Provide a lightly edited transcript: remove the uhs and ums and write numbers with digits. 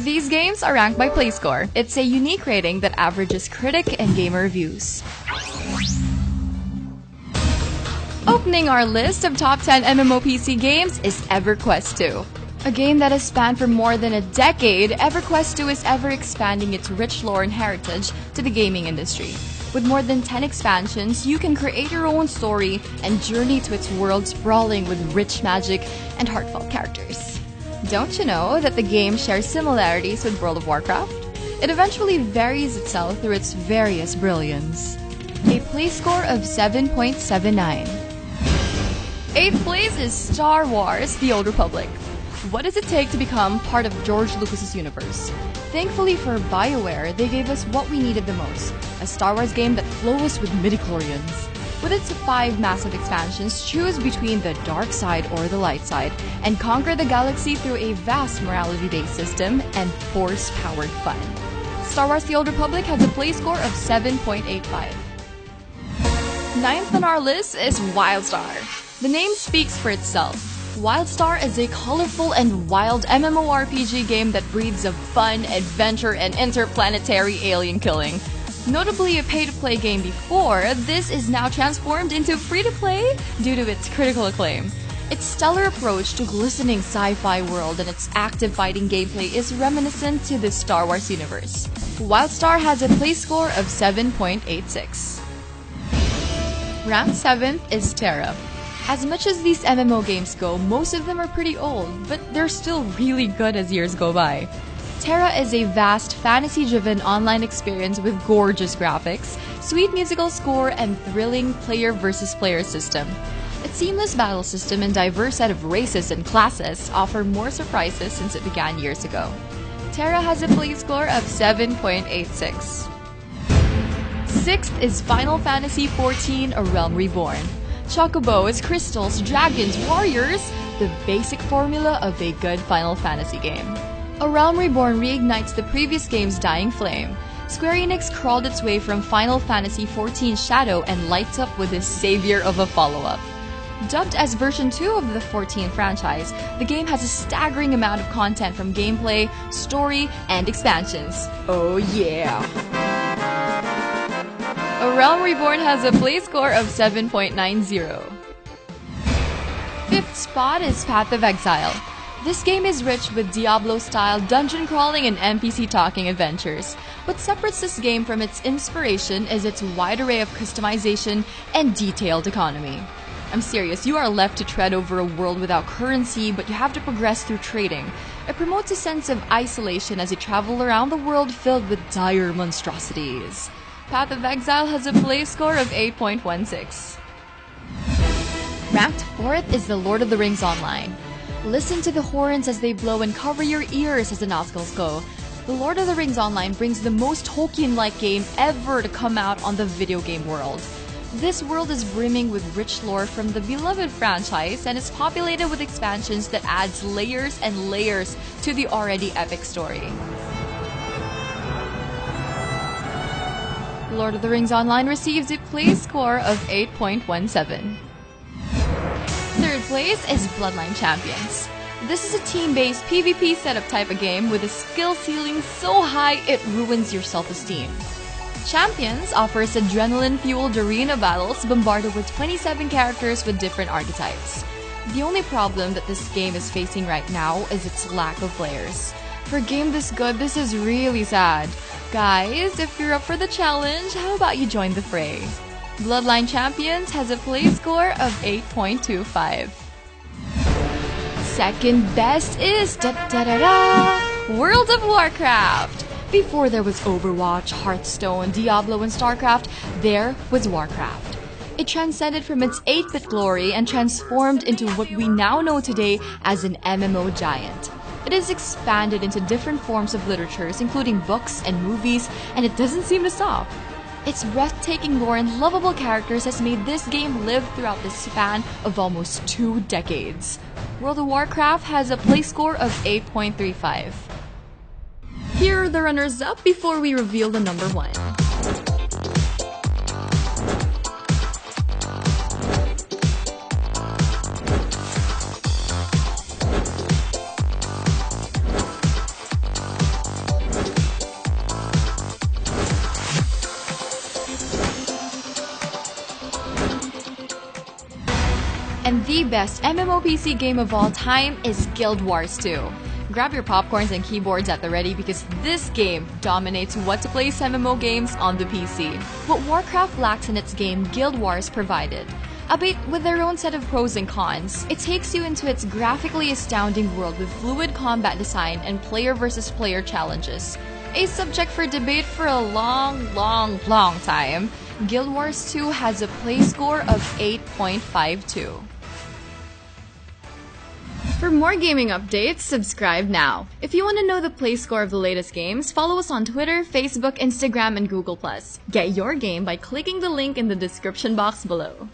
These games are ranked by PlayScore. It's a unique rating that averages critic and gamer reviews. Opening our list of top 10 MMO PC games is EverQuest 2. A game that has spanned for more than a decade, EverQuest 2 is ever expanding its rich lore and heritage to the gaming industry. With more than 10 expansions, you can create your own story and journey to its world sprawling with rich magic and heartfelt characters. Don't you know that the game shares similarities with World of Warcraft? It eventually varies itself through its various brilliance. A play score of 7.79. 8th place is Star Wars: The Old Republic. What does it take to become part of George Lucas's universe? Thankfully for BioWare, they gave us what we needed the most, a Star Wars game that flows with midichlorians. With its 5 massive expansions, choose between the dark side or the light side, and conquer the galaxy through a vast morality-based system and Force-powered fun. Star Wars: The Old Republic has a play score of 7.85. 9th on our list is WildStar. The name speaks for itself. WildStar is a colorful and wild MMORPG game that breathes of fun, adventure, and interplanetary alien killing. Notably a pay-to-play game before, this is now transformed into free-to-play due to its critical acclaim. Its stellar approach to glistening sci-fi world and its active fighting gameplay is reminiscent to the Star Wars universe. WildStar has a play score of 7.86. Ranked 7th is Terra. As much as these MMO games go, most of them are pretty old, but they're still really good as years go by. Terra is a vast, fantasy-driven online experience with gorgeous graphics, sweet musical score, and thrilling player-versus-player system. Its seamless battle system and diverse set of races and classes offer more surprises since it began years ago. Terra has a play score of 7.86. 6th is Final Fantasy XIV: A Realm Reborn. Chocobos, crystals, dragons, warriors, the basic formula of a good Final Fantasy game. A Realm Reborn reignites the previous game's dying flame. Square Enix crawled its way from Final Fantasy XIV's shadow and lights up with the savior of a follow-up. Dubbed as version 2 of the 14 franchise, the game has a staggering amount of content from gameplay, story, and expansions. Oh yeah! A Realm Reborn has a play score of 7.90. 5th spot is Path of Exile. This game is rich with Diablo-style dungeon crawling and NPC talking adventures. What separates this game from its inspiration is its wide array of customization and detailed economy. I'm serious, you are left to tread over a world without currency, but you have to progress through trading. It promotes a sense of isolation as you travel around the world filled with dire monstrosities. Path of Exile has a play score of 8.16. Ranked 4th is The Lord of the Rings Online. Listen to the horns as they blow and cover your ears as the nostrils go. The Lord of the Rings Online brings the most Tolkien-like game ever to come out on the video game world. This world is brimming with rich lore from the beloved franchise and is populated with expansions that adds layers and layers to the already epic story. Lord of the Rings Online receives a play score of 8.17. 3rd place is Bloodline Champions. This is a team-based PvP setup type of game with a skill ceiling so high it ruins your self-esteem. Champions offers adrenaline-fueled arena battles bombarded with 27 characters with different archetypes. The only problem that this game is facing right now is its lack of players. For a game this good, this is really sad. Guys, if you're up for the challenge, how about you join the fray? Bloodline Champions has a play score of 8.25. Second best is World of Warcraft. Before there was Overwatch, Hearthstone, Diablo, and StarCraft, there was Warcraft. It transcended from its 8-bit glory and transformed into what we now know today as an MMO giant. It has expanded into different forms of literatures, including books and movies, and it doesn't seem to stop. Its breathtaking lore and lovable characters has made this game live throughout the span of almost 2 decades. World of Warcraft has a play score of 8.35. Here are the runners-up before we reveal the number 1. And the best MMO PC game of all time is Guild Wars 2. Grab your popcorns and keyboards at the ready because this game dominates what to play MMO games on the PC. What Warcraft lacks in its game, Guild Wars provided. Albeit with their own set of pros and cons, it takes you into its graphically astounding world with fluid combat design and player versus player challenges. A subject for debate for a long time, Guild Wars 2 has a play score of 8.52. For more gaming updates, subscribe now. If you want to know the play score of the latest games, follow us on Twitter, Facebook, Instagram, and Google+. Get your game by clicking the link in the description box below.